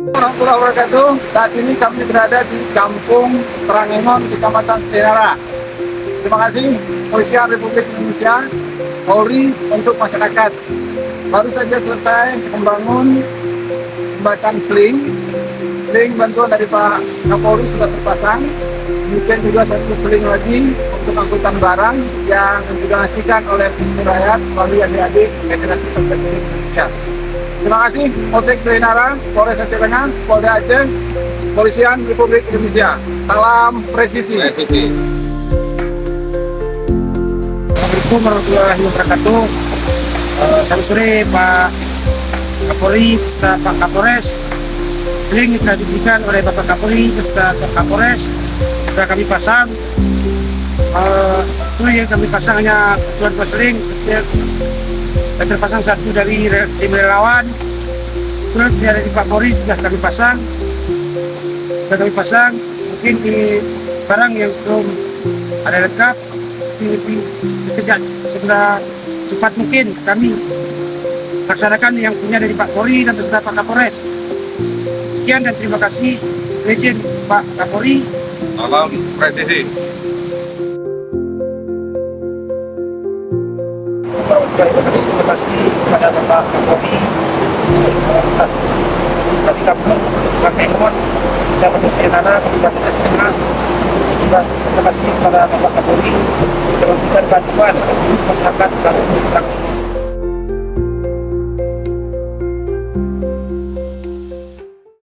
Warahmatullahi wabarakatuh. Saat ini kami berada di Kampung Terangengon, Kecamatan Stenara. Terima kasih Polisian Republik Indonesia, Polri untuk masyarakat. Baru saja selesai membangun jembatan seling. Seling bantuan dari Pak Kapolri sudah terpasang. Kemudian juga satu seling lagi untuk angkutan barang yang didonasikan oleh rakyat melalui adik-adik Federasi Pekerja Indonesia. Terima kasih Polsek Stenara, Polres Aceh Tengah, Polda Aceh, Polisian Republik Indonesia. Salam presisi. Assalamualaikum warahmatullahi wabarakatuh. Selamat sore Pak Kapolri beserta Pak Kapolres. Seling yang telah diberikan oleh Bapak Kapolri beserta Pak Kapolres sudah kami pasang. Itu yang kami pasang hanya dua seling. Dan terpasang satu dari tim relawan. Terus dari Pak Kapolri sudah kami pasang. Mungkin di barang yang belum ada lengkap lebih sekejap, cepat mungkin kami laksanakan yang punya dari Pak Polri dan beserta Pak Kapolres. Sekian dan terima kasih. Izin Pak Kapolri. Salam presisi. Terima kasih kepada Bapak Kapolri. Tadi Kapolri pakai nomor Kecamatan Stenara, Kabupaten Aceh Tengah. Terima kasih kepada Bapak Kapolri telah memberikan bantuan masyarakat Kampung Terangengon.